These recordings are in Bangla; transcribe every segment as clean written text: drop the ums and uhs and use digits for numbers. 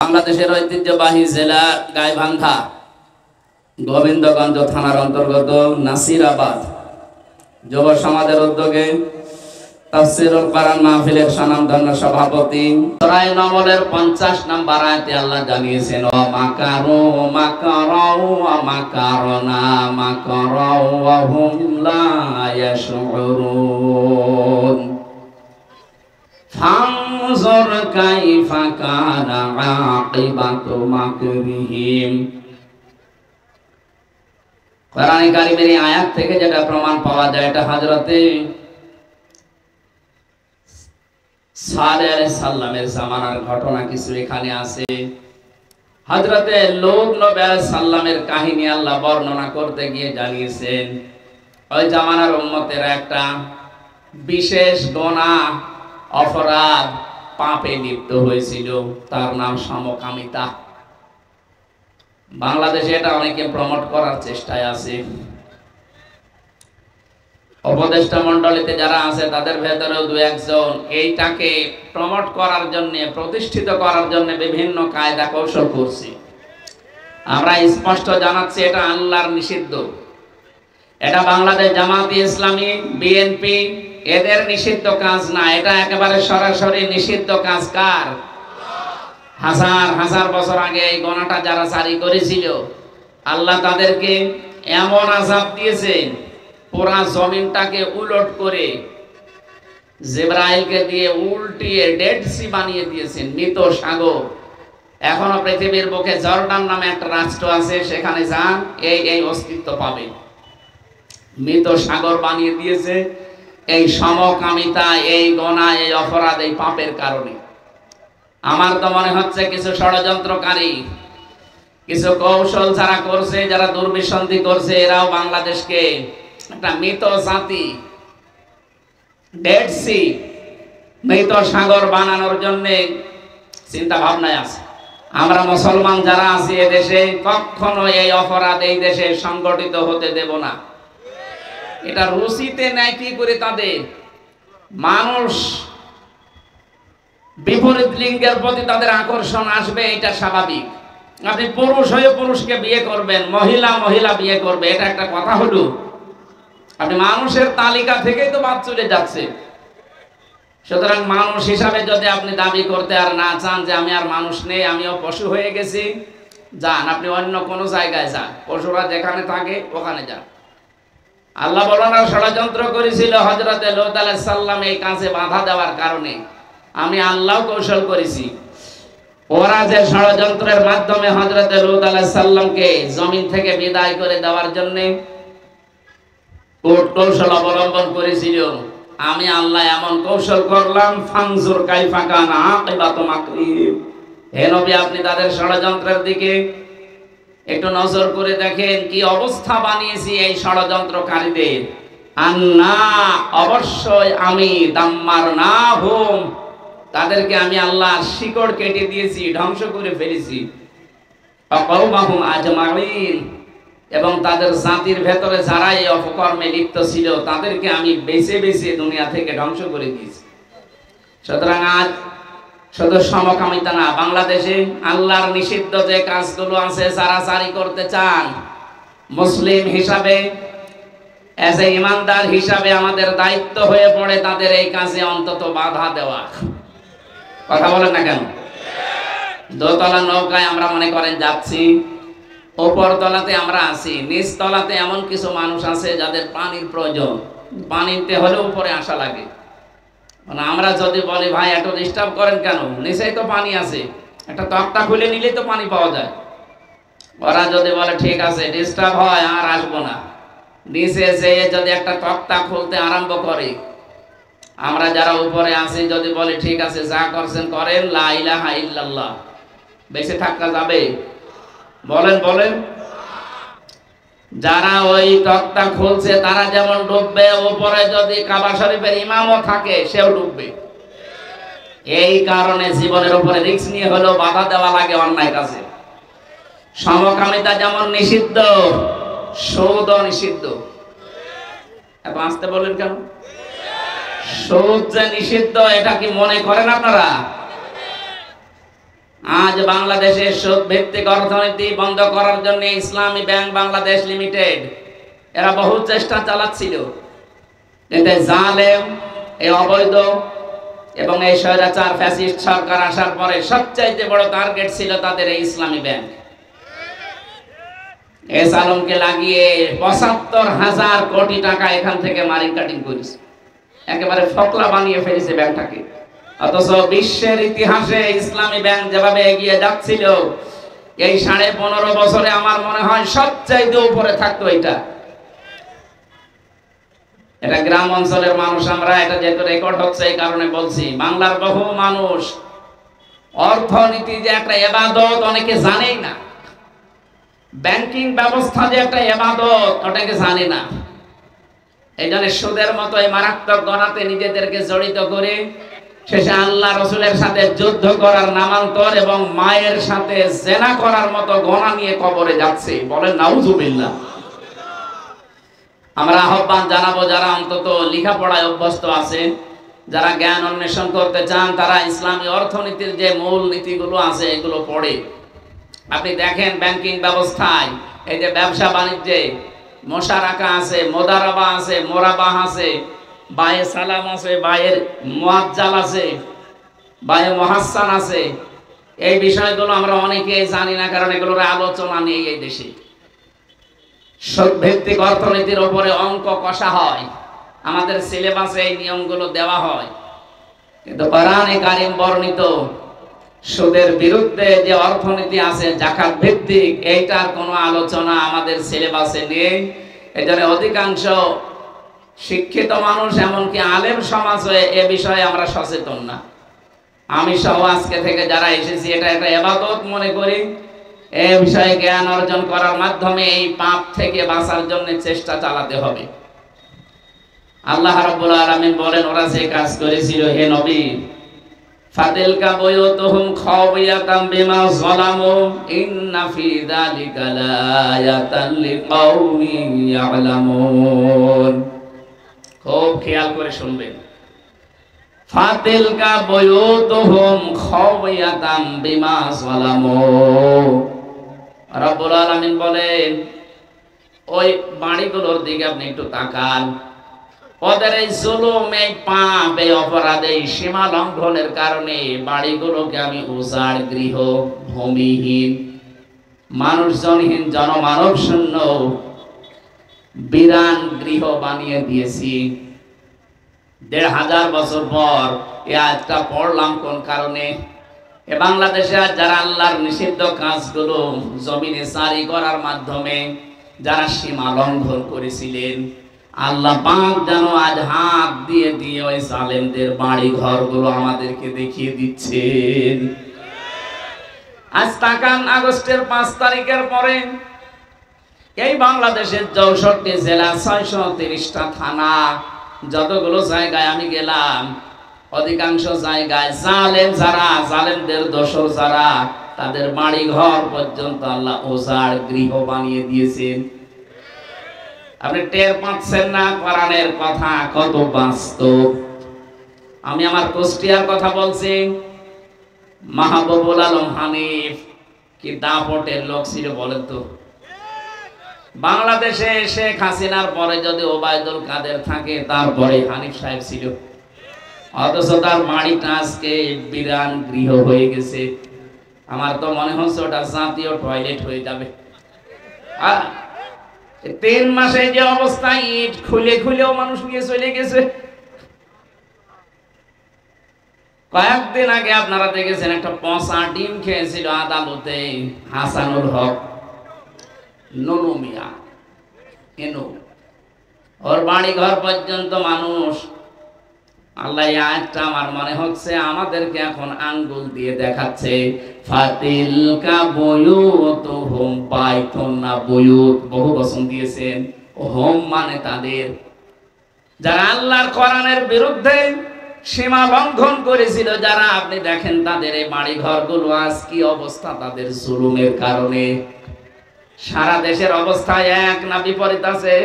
বাংলাদেশের ঐতিহ্যবাহী জেলা গাইবান্ধা গোবিন্দগঞ্জ থানার অন্তর্গত নাসিরাবাদ যুব সমাজের উদ্যোগে তাফসীরুল কোরআন মাহফিলের স্বনামধন্য সভাপতি সূরা নমলের 50 নম্বর আয়াতে আল্লাহ জানিয়েছেন ওয়া মাকারু মাকারাউ ওয়া মাকারনা মাকারাউ ওয়া হুম লা ইয়াশউরুন ফানজুর কাইফা কানা আকিবাতু মাকরিহিম। কোরআনে কারীমের এই আয়াত থেকে যেটা প্রমাণ পাওয়া যায়, এটা হযরতে সালেহ আলাইহিস সালামের জামানার ঘটনা কিছু এখানে আছে। হযরতে লূত নবী আলাইহিস সালামের কাহিনী আল্লাহ বর্ণনা করতে গিয়ে জানিয়েছেন ওই জামানার উম্মতেরা একটা বিশেষ গুনাহ অপরাধ পাপে লিপ্ত হয়েছিল, তার নাম সমকামিতা। বাংলাদেশে এটা অনেকে প্রমোট করার চেষ্টায় আছে। উপদেষ্টা মণ্ডলীতে যারা আছে তাদের ভেতরেও দু একজন এইটাকে প্রমোট করার জন্য, প্রতিষ্ঠিত করার জন্য বিভিন্ন কায়দা কৌশল করছে। আমরা স্পষ্ট জানাচ্ছি এটা আল্লাহর নিষিদ্ধ। এটা বাংলাদেশ জামায়াতে ইসলামী, বিএনপি এদের নিষিদ্ধ কাজ না, এটা একেবারে সরাসরি নিষিদ্ধ কাজ। কার? হাজার হাজার বছর আগে এই গণাটা যারা জারি করেছিল, আল্লাহ তাদেরকে এমন আযাব দিয়েছেন, পুরা জমিনটাকে উলট করে জিবরাইলকে দিয়ে উল্টিয়ে ডেড সি বানিয়ে দিয়েছেন, মৃত সাগর। এখনো পৃথিবীর বুকে জর্ডান নামে একটা রাষ্ট্র আছে, সেখানে যান এই অস্তিত্ব পাবে। মৃত সাগর বানিয়ে দিয়েছে এই সমকামিতা, এই গুনাহ, এই অপরাধ, এই পাপের কারণে। আমার তো মনে হচ্ছে কিছু ষড়যন্ত্রকারী, কিছু কৌশল যারা করছে, যারা দুর্বিসন্ধি করছে, এরাও বাংলাদেশকে একটা মৃত জাতি, ডেড সি, মৃত সাগর বানানোর জন্য চিন্তা ভাবনায় আছে। আমরা মুসলমান যারা আছি এদেশে কখনো এই অপরাধ এই দেশে সংগঠিত হতে দেব না। এটা রুচিতে নেয় কি করে তাদের, মানুষ বিপরীত লিঙ্গের প্রতি তাদের আকর্ষণ আসবে, এটা স্বাভাবিক। আপনি পুরুষ হয়ে পুরুষকে বিয়ে করবেন, মহিলা মহিলা বিয়ে করবে, এটা একটা কথা হলো? আপনি মানুষের তালিকা থেকেই তো বাদ চলে যাচ্ছে। সুতরাং মানুষ হিসাবে যদি আপনি দাবি করতে আর না চান যে আমি আর মানুষ নেই, আমিও পশু হয়ে গেছি, যান আপনি অন্য কোনো জায়গায় যান, পশুরা যেখানে থাকে ওখানে যান। আল্লাহ বলার ষড়যন্ত্র করেছিল হযরতে লূত আলাইহিস সালাম এই কাজে বাধা দেওয়ার কারণে। আমি আল্লাহ কৌশল করেছি। ওরা যে ষড়যন্ত্রের মাধ্যমে হযরতে লূত আলাইহিস সালামকে জমিন থেকে বিদায় করে দেওয়ার জন্য কৌশল অবলম্বন করেছিল, আমি আল্লাহ এমন কৌশল করলাম, ফানজুর কাইফা কানা আকিবাতু মাকরিহিম। হে নবী, আপনি তাদের ষড়যন্ত্রের দিকে একটু নজর করে দেখেন কি অবস্থা বানিয়েছি এই ষড়যন্ত্রকারীদের। আন্না, অবশ্যই আমি দাম্মারনাহুম, তাদেরকে আমি আল্লাহ শিকড় কেটে দিয়েছি, ধ্বংস করে ফেলেছি। ফাকাউমাহুম আজমাইন, এবং তাদের জাতির ভেতরে যারা এই অপকর্মে লিপ্ত ছিল তাদেরকে আমি বেছে বেছে দুনিয়া থেকে ধ্বংস করে দিয়েছি। সুতরাং আজ শুধু সমকামিতা না, বাংলাদেশে আল্লাহর নিষিদ্ধ যে কাজগুলো আছে যারা জারি করতে চান, মুসলিম হিসাবে, এজ এ ইমানদার হিসাবে আমাদের দায়িত্ব হয়ে পড়ে তাদের এই কাজে অন্তত বাধা দেওয়া। কথা বলেন না কেন? দোতলা নৌকায় আমরা মনে করেন যাচ্ছি, উপর তলাতে আমরা আছি, নিচ তলাতে এমন কিছু মানুষ আছে যাদের পানির প্রয়োজন, পানিতে হলে উপরে আসা লাগে। মানে আমরা যদি বলি ভাই এত ডিস্টার্ব করেন কেন, নিচেই তো পানি আছে, একটা তক্তা খুলে নিলেই তো পানি পাওয়া যায়। ওরা যদি বলে ঠিক আছে ডিস্টার্ব হয় আর আসবো না, নিচে যেয়ে যদি একটা তক্তা খুলতে আরম্ভ করে, আমরা যারা উপরে আছি যদি বলি ঠিক আছে যা করছেন করেন, লা ইলাহা ইল্লাল্লাহ, বেঁচে থাকা যাবে? বলেন বলেন। যারা ওই তক্তা খুলছে তারা যেমন ডুববে, উপরে যদি কাবা শরীফের ইমামও থাকে সেও ডুববে। এই কারণে জীবনের উপরে রিস্ক নিয়ে হলেও বাধা দেওয়া লাগে অন্যায় কাজে। সমকামিতা যেমন নিষিদ্ধ, সুদও নিষিদ্ধ। এত আসতে বলেন কেন? সুদ যে নিষিদ্ধ এটা কি মনে করেন আপনারা? আজ বাংলাদেশের সুদ ভিত্তিক অর্থনীতি বন্ধ করার জন্য ইসলামী ব্যাংক বাংলাদেশ লিমিটেড এরা বহু চেষ্টা চালাচ্ছিল, কিন্তু জালেম, এই অবৈধ এবং এই স্বৈরাচার ফ্যাসিস্ট সরকার আসার পরে সবচাইতে বড় টার্গেট ছিল তাদের এই ইসলামী ব্যাংক। এস আলমকে লাগিয়ে ৭৫,০০০ কোটি টাকা এখান থেকে মারি কাটিং করেছে, একেবারে ফকলা বানিয়ে ফেলেছে ব্যাংকটাকে। অথচ বিশ্বের ইতিহাসে ইসলামী ব্যাংক যেভাবে এগিয়ে যাচ্ছিল, এই ১৫.৫ বছরে আমার মনে হয় সবচাইতে উপরে থাকতো এটা। এটা গ্রাম অঞ্চলের মানুষ আমরা, এটা যেহেতু রেকর্ড হচ্ছে এই কারণে বলছি। বাংলার বহু মানুষ অর্থনীতি যে একটা ইবাদত অনেকে জানেই না, ব্যাংকিং ব্যবস্থা যে একটা ইবাদত ওটাকে জানে না। এই জন্য সুদের মতো এই মারাত্মক গণাতে নিজেদেরকে জড়িত করে শেষে আল্লাহ রসুলের সাথে যুদ্ধ করার নামান্তর এবং মায়ের সাথে জেনা করার মতো গণা নিয়ে কবরে যাচ্ছে। বলেন নাউজুবিল্লাহ। আমরা আহ্বান জানাবো, যারা অন্তত লেখাপড়ায় অভ্যস্ত আছে, যারা জ্ঞান অন্বেষণ করতে চান, তারা ইসলামী অর্থনীতির যে মূল নীতিগুলো আছে এগুলো পড়ে। আপনি দেখেন ব্যাংকিং ব্যবস্থায় এই যে ব্যবসা বাণিজ্যে মোশারাকা আছে, মোদারাবা আছে, মোরাবাহ আছে, বায়ে সালাম আছে, বায়ের মুআজ্জাল আছে, বায়ে মুহাসসান আছে। এই বিষয়গুলো আমরা অনেকেই জানি না, কারণ এগুলোর আলোচনা নেই এই দেশে। সুদ ভিত্তিক অর্থনীতির উপরে অঙ্ক কষা হয়, আমাদের সিলেবাসে এই নিয়মগুলো দেওয়া হয়, কিন্তু কোরআনে কারীম বর্ণিত সুদের বিরুদ্ধে যে অর্থনীতি আছে যাকাত ভিত্তিক, এইটার কোনো আলোচনা আমাদের সিলেবাসে নেই। এজন্য অধিকাংশ শিক্ষিত মানুষ, এমনকি আলেম সমাজ হয়ে এ বিষয়ে আমরা সচেতন না। আমি সহ আজকে থেকে যারা এসেছি, এটা একটা ইবাদত মনে করি। এই বিষয়ে জ্ঞান অর্জন করার মাধ্যমে এই পাপ থেকে বাঁচার জন্য চেষ্টা চালাতে হবে। আল্লাহ রাব্বুল আলামিন বলেন, ওরা যে কাজ করেছিল, হে নবী, ফাতিলকা বুয়ুতুহুম খাওয়ায়াতাম বিমা যালামু ইন্না ফি যালিকা লাআয়াতান লিকাউমিন ইয়ালামুন। খুব খেয়াল করে শুনবেন। ফাতিলকা বুয়ুতুহুম খাওয়ায়াতাম বিমা যালামু, রব্বুল আলামিন বলেন, ওই বাড়িগুলোর দিকে আপনি একটু তাকান। ওদের এই জুলুম, এই পাপ, এই অপরাধ, এই সীমা লঙ্ঘনের কারণে বাড়িগুলোকে আমি উজাড় গৃহ, ভূমিহীন, মানুষজনহীন, জনমানব শূন্য বিরান গৃহ বানিয়ে দিয়েছি। ১৫০০ বছর পর এই আয়াতটা পড়লাম কোন কারণে? এ বাংলাদেশে যারা আল্লাহর নিষিদ্ধ কাজগুলো জমিনে জারি করার মাধ্যমে যারা সীমা লঙ্ঘন করেছিলেন, আল্লাহ পাক যেন আজ হাত দিয়ে দিয়ে ওই জালেমদের বাড়ি ঘরগুলো আমাদেরকে দেখিয়ে দিচ্ছেন। আজ তাকান, আগস্টের ৫ তারিখের পরে এই বাংলাদেশের ৬৪ জেলা, ৬৩০টা থানা, যতগুলো জায়গায় আমি গেলাম, অধিকাংশ জায়গায় জালেম যারা, জালেমদের দোসর যারা, তাদের বাড়ি ঘর পর্যন্ত আল্লাহ উজাড় গৃহ বানিয়ে দিয়েছেন। আপনি টের পাচ্ছেন না কোরআনের কথা কত বাস্তব? আমি আমার কুষ্টিয়ার কথা বলছি। মাহবুবুল আলম হানিফ কি দাপটের লোক ছিল বলেন তো? বাংলাদেশে শেখ হাসিনার পরে যদি ওবায়দুল কাদের থাকে, তারপরে হানিফ সাহেব ছিল। অথচ তার বাড়িটা আজকে বিরান গৃহ হয়ে গেছে। আমার তো মনে হচ্ছে ওটা জাতীয় টয়লেট হয়ে যাবে। ৩ মাসে যে অবস্থা, ইট খুলে খুলেও মানুষ নিয়ে চলে গেছে। কয়েকদিন আগে আপনারা দেখেছেন একটা পচা ডিম খেয়েছিল আদালতে হাসানুল হক, নুনু মিয়া, ওর বাড়ি ঘর পর্যন্ত মানুষ। আল্লাহ আয়াতটা আমার মনে হচ্ছে আমাদেরকে এখন আঙ্গুল দিয়ে দেখাচ্ছে। ফাতিলকা বুয়ুতুহুম, বাইতুন না বুয়ুত, বহু বচন দিয়েছেন। হোম মানে তাদের, যারা আল্লাহর কোরআনের বিরুদ্ধে সীমা লঙ্ঘন করেছিল, যারা, আপনি দেখেন তাদের এই বাড়ি ঘরগুলো আজ কি অবস্থা তাদের জুলুমের কারণে। সারা দেশের অবস্থা এক না বিপরীত আছে?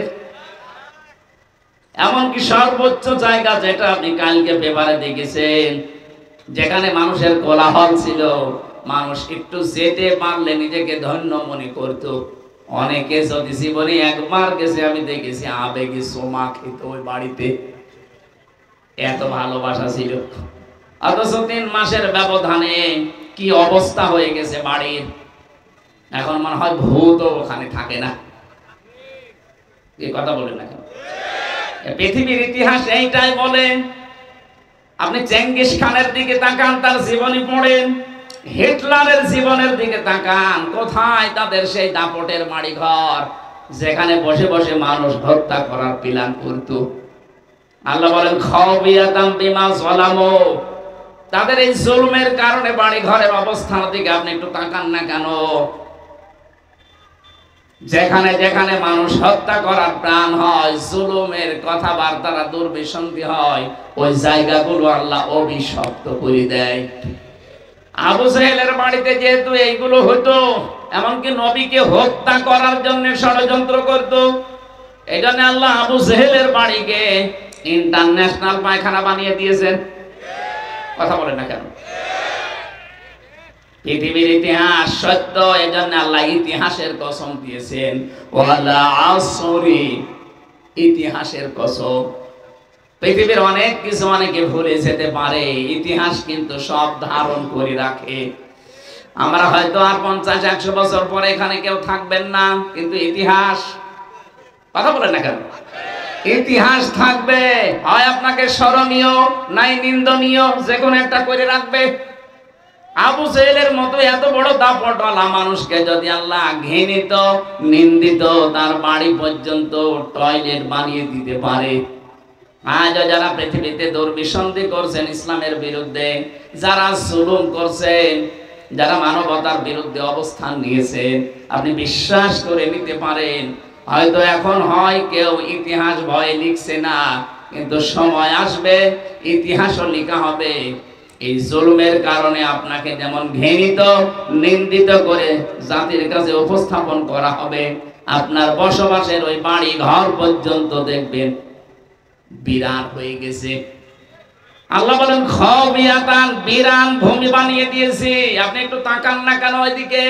এমনকি সর্বোচ্চ জায়গা যেটা আপনি কালকে পেপারে দেখেছেন, যেখানে মানুষের কোলাহল ছিল, মানুষ একটু যেতে পারলে নিজেকে ধন্য মনে করত। অনেকে যদি জীবনে একবার গেছে, আমি দেখেছি আবেগে সোমা খেত ওই বাড়িতে, এত ভালোবাসা ছিল। অথচ 3 মাসের ব্যবধানে কি অবস্থা হয়ে গেছে বাড়ির। এখন মনে হয় ভূতও ওখানে থাকে না। কি কথা বলেন না কেন? পৃথিবীর ইতিহাস এইটাই বলে। আপনি চেঙ্গিস খানের দিকে তাকান, তার জীবনী পড়েন, হিটলারের জীবনের দিকে তাকান, কোথায় তাদের সেই দাপটের বাড়ি ঘর যেখানে বসে বসে মানুষ হত্যা করার প্ল্যান করত। আল্লাহ বলেন খাওবিয়াতাম বিমা যালামু, তাদের এই জুলুমের কারণে বাড়ি ঘরের অবস্থার দিকে আপনি একটু তাকান না কেন? যেখানে যেখানে মানুষ হত্যা করার প্রাণ হয়, জুলুমের কথাবার্তারা দুর্বিসন্ধি হয়, ওই জায়গাগুলো আল্লাহ অভিশপ্ত করে দেয়। আবু জাহেলের বাড়িতে যেহেতু এইগুলো হতো, এমনকি নবীকে হত্যা করার জন্য ষড়যন্ত্র করত, এই জন্য আল্লাহ আবু জাহেলের বাড়িকে ইন্টারন্যাশনাল পায়খানা বানিয়ে দিয়েছেন। কথা বলেন না কেন? পৃথিবীর ইতিহাস সত্য, এজন্য আল্লাহ ইতিহাসের কসম দিয়েছেন, ওয়ালা আসরি, ইতিহাসের কসম। পৃথিবীর অনেক কিছু অনেকে ভুলে যেতে পারে, ইতিহাস কিন্তু সব ধারণ করে রাখে। আমরা হয়তো আর 50-100 বছর পরে এখানে কেউ থাকবেন না, কিন্তু ইতিহাস, কথা বলেন না কেন, ইতিহাস থাকবে। হয় আপনাকে স্মরণীয় নাই নিন্দনীয়, যে কোনো একটা করে রাখবে। আবু জাহেলের মতো এত বড় দাপটওয়ালা মানুষকে যদি আল্লাহ ঘৃণিত নিন্দিত তার বাড়ি পর্যন্ত টয়লেট বানিয়ে দিতে পারে, আজ যারা পৃথিবীতে দুর্বিসন্ধি করছেন ইসলামের বিরুদ্ধে, যারা জুলুম করছেন, যারা মানবতার বিরুদ্ধে অবস্থান নিয়েছেন, আপনি বিশ্বাস করে নিতে পারেন হয়তো এখন হয় কেউ ইতিহাস ভয়ে লিখছে না, কিন্তু সময় আসবে ইতিহাসও লেখা হবে। এই জুলুমের কারণে আপনাকে যেমন ঘৃণিত নিন্দিত করে জাতির কাছে উপস্থাপন করা হবে, আপনার বসবাসের ওই বাড়ি ঘর পর্যন্ত দেখবেন বিরান হয়ে গেছে। আল্লাহ বলেন খাওবিয়াতান, বিরান ভূমি বানিয়ে দিয়েছি। আপনি একটু তাকান না কেন ওইদিকে?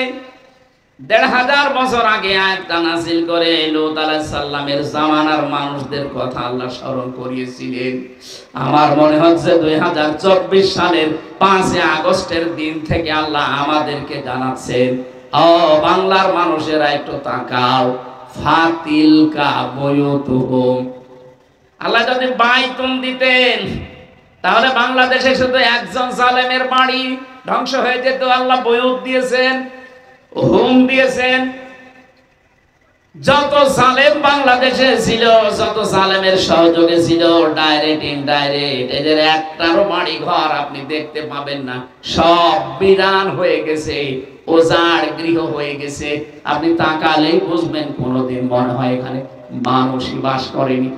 1500 বছর আগে আয়াতটা নাযিল করে লূত আলাইহিস সালামের জামানার মানুষদের কথা আল্লাহ স্মরণ করিয়েছিলেন। আমার মনে হচ্ছে 2024 সালের 5 আগস্টের দিন থেকে আল্লাহ আমাদেরকে জানাচ্ছেন, ও বাংলার মানুষেরা একটু তাকাও, ফাতিলকা বুয়ুতুহুম। আল্লাহ যদি বাইতুন দিতেন তাহলে বাংলাদেশে শুধু একজন জালেমের বাড়ি ধ্বংস হয়ে যেত। আল্লাহ বুয়ুত দিয়েছেন, হুম দিয়েছেন। যত জালেম বাংলাদেশে ছিল, যত জালেমের সহযোগে ছিল, ডাইরেক্ট ইনডাইরেক্ট, এদের একটারও বাড়ি ঘর আপনি দেখতে পাবেন না। সব বিরান হয়ে গেছে, ওজাড় গৃহ হয়ে গেছে। আপনি তাকালেই বুঝবেন কোনোদিন মনে হয় এখানে মানুষই বাস করেনি।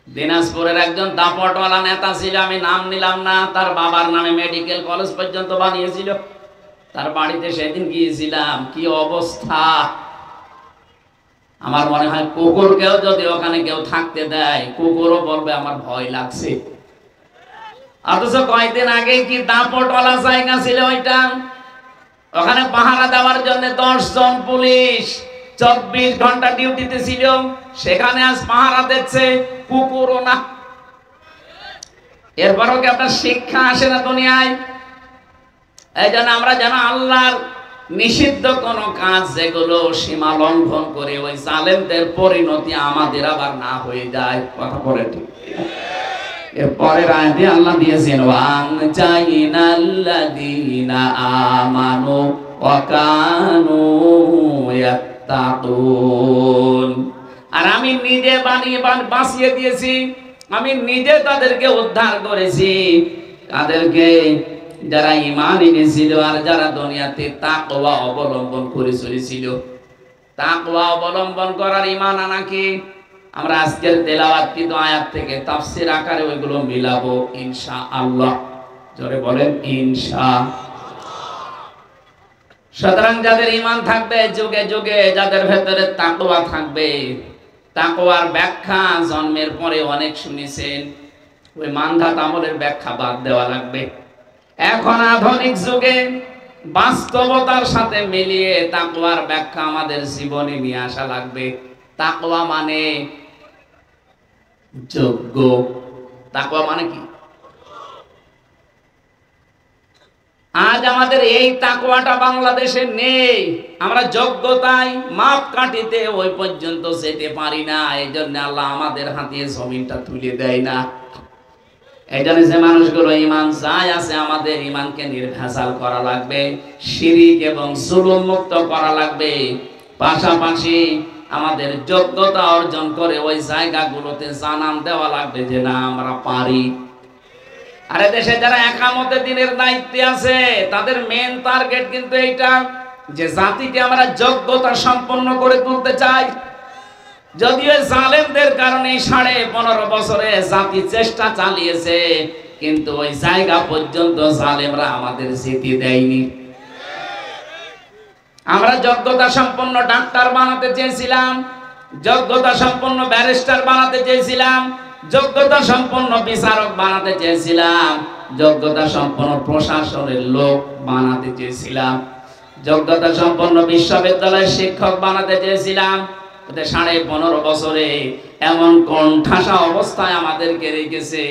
দিনাজপুরের একজন দাপটওয়ালা নেতা ছিল, আমি নাম নিলাম না, তার বাবার নামে মেডিকেল কলেজ পর্যন্ত বানিয়েছিল। তার বাড়িতে সেদিন গিয়েছিলাম, কি অবস্থা! আমার মনে হয় কুকুরকেও যদি ওখানে কেউ থাকতে দেয়, কুকুরও বলবে আমার ভয় লাগছে। অথচ কয়েকদিন আগে কি দাপটওয়ালা জায়গা ছিল ওইটা, ওখানে পাহারা দেওয়ার জন্য 10 জন পুলিশ 24 ঘন্টা ডিউটিতে ছিল। সেখানে আজ পাহারা দিচ্ছে কুকুরও না। এরপরও কি আপনার শিক্ষা আসে না দুনিয়ায়? এই জন্য আমরা যেন আল্লাহর নিষিদ্ধ কোন কাজ যেগুলো সীমা লঙ্ঘন করে ওই জালেমদের পরিণতি আমাদের আবার না হয়ে যায়। কথা বলে ঠিক। এরপরের আয়াতে আল্লাহ দিয়েছেন, ওয়ান জাইনাল্লাযীনা আমানু ওয়া কানু ইয়াত্তাকুন। আর আমি নিজে বাঁচিয়ে দিয়েছি, আমি নিজে তাদেরকে উদ্ধার করেছি, তাদেরকে যারা ঈমান এনেছিল আর যারা দুনিয়াতে তাকওয়া অবলম্বন করে চলেছিল। তাকওয়া অবলম্বন করার ঈমান আনা কি? আমরা আজকের তেলাওয়াতকৃত আয়াত থেকে তাফসীর আকারে ওইগুলো মিলাবো ইনশাআল্লাহ। জোরে বলেন ইনশাআল্লাহ। সুতরাং যাদের ঈমান থাকবে, যুগে যুগে যাদের ভেতরে তাকওয়া থাকবে, তাকওয়ার ব্যাখ্যা জন্মের পরে অনেক শুনেছেন, ওই মানধাত আমলের ব্যাখ্যা বাদ দেওয়া লাগবে। এখন আধুনিক যুগে বাস্তবতার সাথে মিলিয়ে তাকওয়ার ব্যাখ্যা আমাদের জীবনে নিয়ে আসা লাগবে। তাকওয়া মানে যোগ্য। তাকওয়া মানে কি? আজ আমাদের এই তাকওয়াটা বাংলাদেশে নেই। আমরা যোগ্যতায় মাপকাঠিতে ওই পর্যন্ত যেতে পারি না। এই জন্য আল্লাহ আমাদের হাতে জমিনটা তুলে দেয় না। এই জন্য যে মানুষগুলো ঈমান চায় আছে, আমাদের ঈমানকে নির্ভেজাল করা লাগবে, শিরিক এবং জুলুম মুক্ত করা লাগবে। পাশাপাশি আমাদের যোগ্যতা অর্জন করে ওই জায়গাগুলোতে জানান দেওয়া লাগবে যে না আমরা পারি। আরে দেশে যারা একামতে দিনের দায়িত্বে আছে তাদের মেন টার্গেট কিন্তু এইটা, যে জাতিকে আমরা যোগ্যতা সম্পন্ন করে তুলতে চাই। যদিও জালেমদের কারণে 15.5 বছরে জাতি চেষ্টা চালিয়েছে, কিন্তু ওই জায়গা পর্যন্ত জালেমরা আমাদের যেতে দেয়নি। আমরা যোগ্যতা সম্পন্ন ডাক্তার বানাতে চেয়েছিলাম, যোগ্যতা সম্পন্ন ব্যারিস্টার বানাতে চেয়েছিলাম, যোগ্যতা সম্পন্ন বিচারক বানাতে চেয়েছিলাম, যোগ্যতা সম্পন্ন প্রশাসনের লোক বানাতে চেয়েছিলাম, যোগ্যতা সম্পন্ন বিশ্ববিদ্যালয়ের শিক্ষক বানাতে চেয়েছিলাম। 15.5 বছরে এমন কোণঠাসা অবস্থায় আমাদেরকে রেখেছে,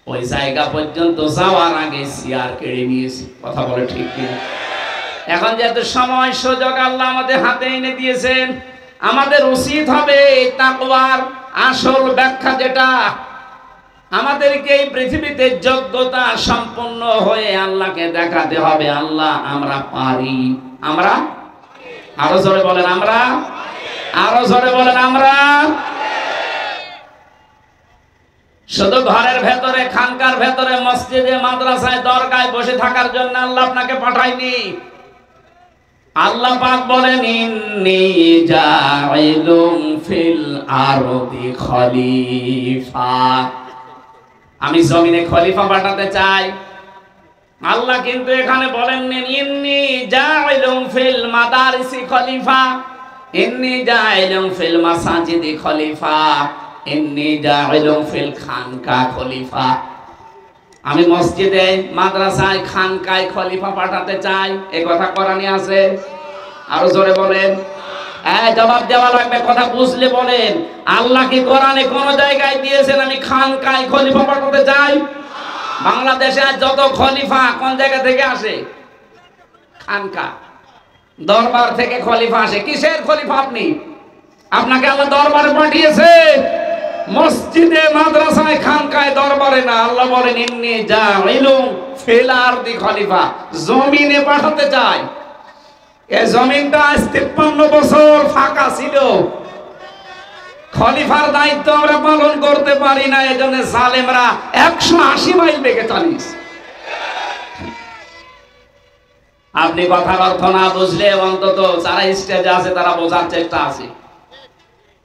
ওই জায়গা পর্যন্ত যাওয়ার আগে চেয়ার কেড়ে নিয়েছে। কথা বলে ঠিক কি? এখন যেহেতু সময় সুযোগ আল্লাহ আমাদের হাতে এনে দিয়েছেন, আমাদের উচিত হবে তাকওয়ার আসল ব্যাখ্যা যেটা, আমাদেরকে এই পৃথিবীতে যোগ্যতা সম্পন্ন হয়ে আল্লাহকে দেখাতে হবে আল্লাহ আমরা পারি। আমরা আরো জোরে বলেন আমরা, আরো জোরে বলেন আমরা। শুধু ঘরের ভেতরে, খানকার ভেতরে, মসজিদে, মাদ্রাসায়, দরগায় বসে থাকার জন্য আল্লাহ আপনাকে পাঠায়নি। আল্লাহ পাক বলেন ইন্নী জাইলুম ফিল আরদি খলিফা, আমি জমিনে খলিফা পাঠাতে চাই। আল্লাহ কিন্তু এখানে বলেননি ইন্নী জাইলুম ফিল মাদারিসি খলিফা, ইন্নী জাইলুম ফিল মাসাজিদি খলিফা, ইন্নী জাইলুম ফিল খানকা খলিফা। আমি মসজিদে, মাদ্রাসায়, খানকায় খলিফা পাঠাতে চাই। এই কথা কোরআনে আছে। আরো জোরে বলেন। জবাব দেওয়া লাগবে, কথা বুঝলে বলেন। আল্লাহ কি কোরআনে কোন জায়গায় দিয়েছেন আমি খানকায় খলিফা পাঠাতে চাই? বাংলাদেশে যত খলিফা কোন জায়গা থেকে আসে? খানকা, দরবার থেকে খলিফা আসে। কিসের খলিফা আপনি? আপনাকে আল্লাহ দরবারে পাঠিয়েছে, মসজিদে, মাদ্রাসায়, খানকায়, দরবারে না। আল্লাহ বলেন ইন্নী জাইলুম ফিল আরদি খলিফা, জমিনে পাঠাতে চাই। এই জমিনটা 53 বছর ফাঁকা ছিল, খলিফার দায়িত্ব আমরা পালন করতে পারি না। এজন্য জালেমরা 180 মাইল বেগে চালিয়েছে। আপনি কথার অর্থ না বুঝলে অন্তত যারা স্টেজে আছে তারা বোঝার চেষ্টা আছে।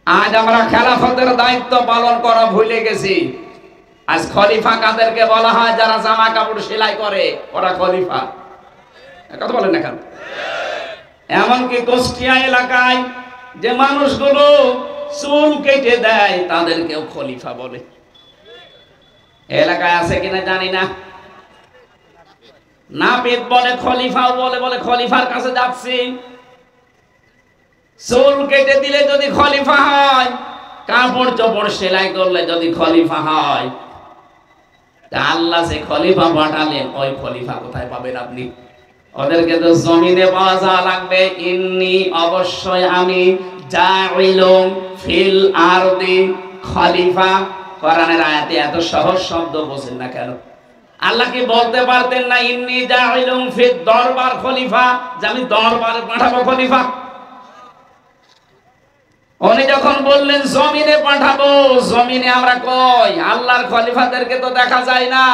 আজ আমরা খেলাফতের দায়িত্ব পালন করা ভুলে গেছি। আজ খলিফা কাদেরকে বলা হয়? যারা জামা কাপড় সেলাই করে, ওরা খলিফা। কথা বলেন না কেন? এমনকি কুষ্টিয়া এলাকায় যে মানুষগুলো চুল কেটে দেয় তাদেরকেও খলিফা বলে। এলাকায় আছে কিনা জানি না। নাপিত বলে, খলিফাও বলে, বলে খলিফার কাছে যাচ্ছি। চুল কেটে দিলে যদি খলিফা হয়, কাপড় চোপড় সেলাই করলে যদি খলিফা হয়, তা আল্লাহ যে খলিফা পাঠালেন ওই খলিফা কোথায় পাবেন আপনি? ওদেরকে তো জমিনে পাওয়া যাওয়া লাগবে। ইন্নী অবশ্যই আমি জাইলুম ফিল আরদি খলিফা। কোরআনের আয়াতে এত সহজ শব্দ বোঝেন না কেন? আল্লাহ কি বলতে পারতেন না ইন্নী জাইলুম ফিল দরবার খলিফা, যে আমি দরবারে পাঠাবো খলিফা? উনি যখন বললেন জমিনে পাঠাবো, জমিনে আমরা কই? আল্লাহর খলিফাদেরকে তো দেখা যায় না।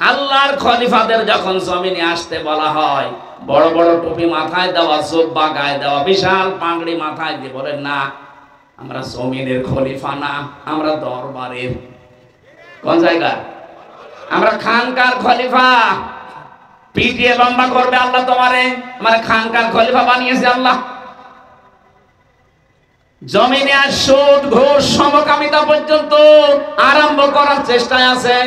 আল্লাহর খলিফাদের যখন জমিনে আসতে বলা হয়, বড় বড় টুপি মাথায় দেওয়া, জুব্বা গায়ে দেওয়া, বিশাল পাগড়ি মাথায় দিয়ে বলেন না আমরা জমিনের খলিফা না, আমরা দরবারের। কোন জায়গা? আমরা খানকার খলিফা। পিটিয়ে লম্বা করবে আল্লাহ তোমারে, আমার খানকার খলিফা বানিয়েছে আল্লাহ। জমিনে আর সুদ, ঘুষ, সমকামিতা পর্যন্ত আরম্ভ করার চেষ্টায় আছে।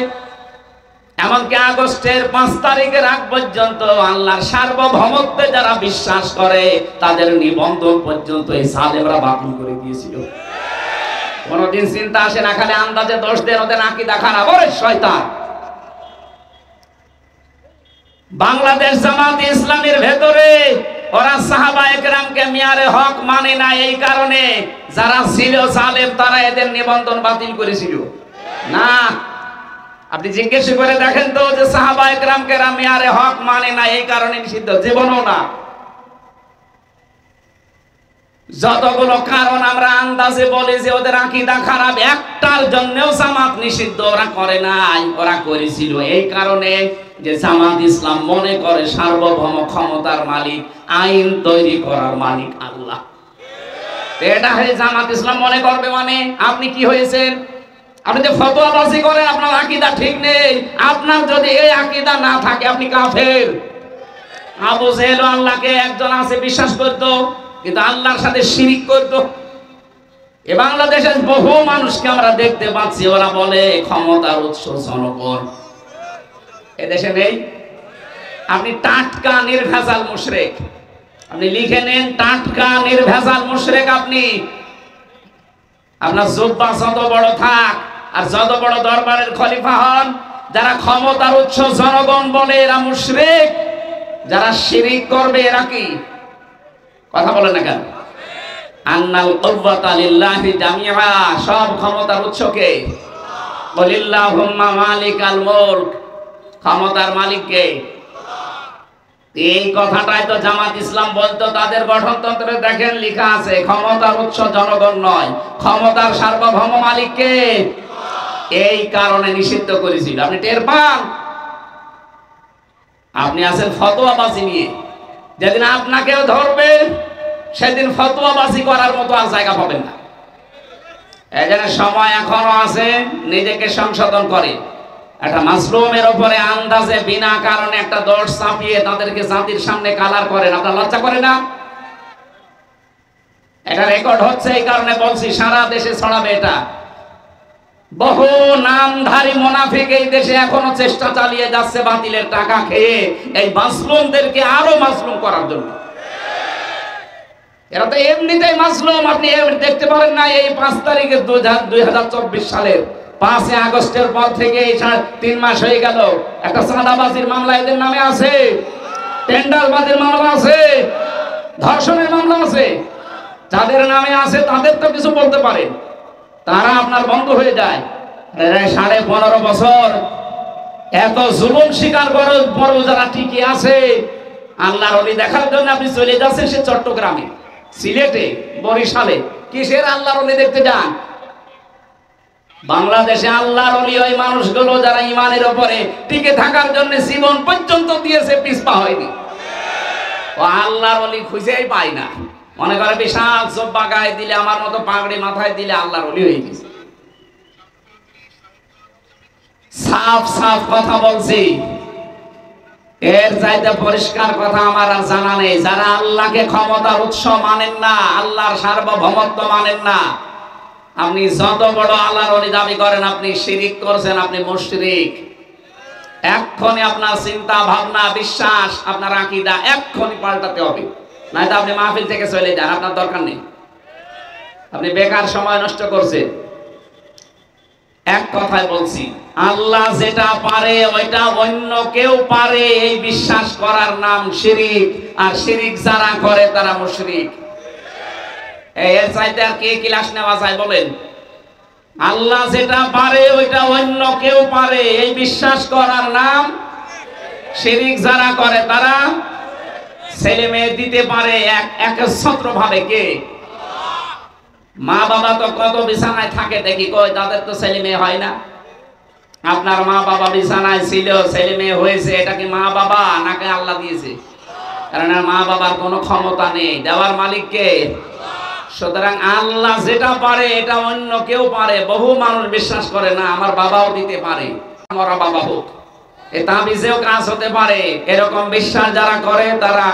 এমনকি আগস্টের 5 তারিখের আগ পর্যন্ত আল্লাহর সার্বভৌমত্বে যারা বিশ্বাস করে তাদের নিবন্ধন পর্যন্ত এই সালেমরা বাতিল করে দিয়েছিল। কোনদিন চিন্তা আসে না, খালি আন্দাজে দোষ দেন, ওদের আকীদা খারাপ, ওরে শয়তান। বাংলাদেশ জামাতে ইসলামের ভেতরে ওরা সাহাবায়ে কেরামকে মিয়ারে হক মানে না, এই কারণে যারা ছিল জালেম তারা এদের নিবন্ধন বাতিল করেছিল না। আপনি জিজ্ঞেস করে দেখেন তো যে সাহাবায়ে কেরামকে মিয়ারে হক মানে না এই কারণে নিষিদ্ধ, জীবনও না। যতগুলো কারণ আমরা আন্দাজে বলি যে ওদের আকীদা খারাপ, একটার জন্যও জামাত নিষিদ্ধ ওরা করে নাই, ওরা করেছিল এই কারণে যে জামাত ইসলাম মনে করে সার্বভৌম ক্ষমতার মালিক, আইন তৈরি করার মালিক আল্লাহ। এটা জামাত ইসলাম মনে করবে মানে আপনি কি হয়েছেন? আপনি যে ফতোয়াবাজি করেন আপনার আকীদা ঠিক নেই। আপনার যদি এই আকীদা না থাকে আপনি কাফের। আবু জেহেল আল্লাহকে একজন আছে বিশ্বাস করতো, কিন্তু আল্লাহর সাথে শিরিক করতো। এ বাংলাদেশের বহু মানুষকে আমরা দেখতে পাচ্ছি, ওরা বলে ক্ষমতার উৎস জনগণ। এদেশে নেই? আপনি টাটকা নির্ভেজাল মুশরিক, আপনি লিখে নেন টাটকা নির্ভেজাল মুশরিক। আপনি আপনার জুব্বা যত বড় থাক আর যত বড় দরবারের খলিফা হন, যারা ক্ষমতার উৎস জনগণ বলে এরা মুশরিক। যারা শিরিক করবে এরা কি? কথা বলেন না কেন? আন্নাল কুওয়াতা লিল্লাহি জামিআ, সব ক্ষমতার উৎস কে? বলিল্লাহুম্মা মালিকাল মুলক, ক্ষমতার মালিক কে? এই কথাটাই তো জামাত ইসলাম বলতো। তাদের গঠনতন্ত্রে দেখেন লেখা আছে ক্ষমতার উৎস জনগণ নয়, ক্ষমতার সার্বভৌম মালিক কে? এই কারণে নিষিদ্ধ করেছিল। আপনি টের পান? আপনি আছেন ফতোয়াবাজি নিয়ে, যেদিন আপনাকেও ধরবে সেদিন ফতোয়াবাজি করার মতো আর জায়গা পাবেন না। এজন্য সময় এখনো আছে, নিজেকে সংশোধন করে। একটা মাসলুমের উপরে আন্দাজে বিনা কারণে একটা দোষ চাপিয়ে তাদেরকে জাতির সামনে কালার করেন, আপনার লজ্জা করে না? এটা রেকর্ড হচ্ছে, এই কারণে বলছি সারা দেশে ছড়াবে এটা। বহু নামধারী মুনাফিক এই দেশে এখনো চেষ্টা চালিয়ে যাচ্ছে বাতিলের টাকা খেয়ে এই মাসলুমদেরকে আরো মাসলুম করার জন্য। এরা তো এমনিতেই মাসলুম। আপনি দেখতে পারেন না এই 5 তারিখে 2024 সালের 5 আগস্টের পর থেকে 3 মাস হয়ে গেল, একটা চাঁদাবাজির মামলা এদের নামে আছে, টেন্ডারবাজির মামলা আছে, ধর্ষণের মামলা আছে। যাদের নামে আছে তাদের তো কিছু বলতে পারেন, তারা আপনার বন্ধ হয়ে যায়। 15.5 বছর এত জুলুম শিকার করে বড় যারা টিকে আছে, আল্লাহর ওলি দেখার জন্য আপনি চলে যাচ্ছেন সে চট্টগ্রামে, সিলেটে, বরিশালে। কিসের আল্লাহর ওলি দেখতে যান? বাংলাদেশে আল্লাহর ওলি ওই মানুষগুলো যারা ইমানের উপরে টিকে থাকার জন্য জীবন পর্যন্ত দিয়েছে, পিছপা হয়নি। ও আল্লাহর ওলি খুঁজেই পায় না, মনে করে বিশাল জব্বা গায়ে দিলে, আমার মতো পাগড়ি মাথায় দিলে আল্লাহর ওলি হয়ে গেছে। সাফ সাফ কথা বলছি, এর চাইতে পরিষ্কার কথা আমার আর জানা নেই। যারা আল্লাহকে ক্ষমতার উৎস মানেন না, আল্লাহর সার্বভৌমত্ব মানেন না, আপনি যত বড় আল্লাহর ওলি দাবি করেন, আপনি শিরিক করছেন, আপনি মুশরিক। এক্ষুনি আপনার চিন্তা ভাবনা, বিশ্বাস, আপনার আকীদা এক্ষুনি পাল্টাতে হবে, নয়তো আপনি মাহফিল থেকে চলে যান, আপনার দরকার নেই। আপনি বেকার সময় নষ্ট করছেন। এক কথায় বলছি, আল্লাহ যেটা পারে ওইটা অন্য কেউ পারে, এই বিশ্বাস করার নাম শিরিক। আর শিরিক যারা করে তারা মুশরিক। এর চাইতে আর কে ক্লাস নেওয়া যায় বলেন? আল্লাহ যেটা পারে ওইটা অন্য কেউ পারে, এই বিশ্বাস করার নাম শিরিক। যারা করে তারা ছেলে মেয়ে দিতে পারে একচ্ছত্র ভাবে কে? মা বাবা তো কত বিছানায় থাকে দেখি, কই তাদের তো ছেলে মেয়ে হয় না। আপনার মা বাবা বিছানায় ছিল, ছেলে মেয়ে হয়েছে, এটা কি মা বাবা নাকি আল্লাহ দিয়েছে? কারণ মা বাবার কোনো ক্ষমতা নেই, দেওয়ার মালিক কে? সুতরাং আল্লাহ যেটা পারে এটা অন্য কেউ পারে। বহু মানুষ বিশ্বাস করে না আমার বাবাও দিতে পারে, আমার বাবা হোক, এ তাবিজেও কাজ হতে পারে। এরকম বিশ্বাস যারা করে তারা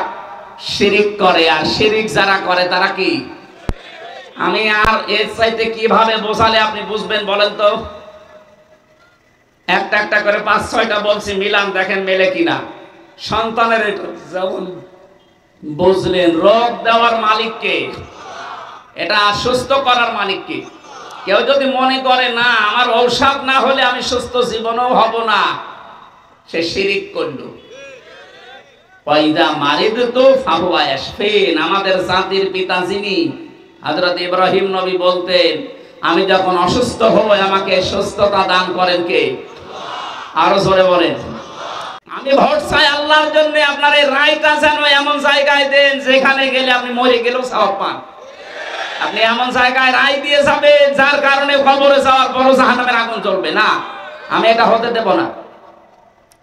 শিরিক করে। আর শিরিক যারা করে তারা কি? আমি আর এর চাইতে কিভাবে বোঝালে আপনি বুঝবেন বলেন তো? একটা একটা করে 5-6টা বলছি, মিলান দেখেন মেলে কিনা। সন্তানের এটা যেমন বুঝলেন, রোগ দেওয়ার মালিককে, এটা সুস্থ করার মালিককে। কেউ যদি মনে করে না আমার ঔষধ না হলে আমি সুস্থ জীবনও হব না, সে শিরিক করল। পয়দা মারিদতু ফাহুয়া ইয়াশফিন। আমাদের জাতির পিতা যিনি, হযরত ইব্রাহিম নবী বলতেন, আমি যখন অসুস্থ হই আমাকে সুস্থতা দান করেন কে? আরো জোরে বলেন। আমি ভোট চাই আল্লাহর জন্য। আপনার এই রায়টা যেন এমন জায়গায় দেন যেখানে গেলে আপনি মরে গেলেও সওয়াব পান। আপনি এমন জায়গায় রায় দিয়ে যাবেন যার কারণে কবরে যাওয়ার পরও জাহান্নামের আগুন জ্বলবে না। আমি এটা হতে দেব না।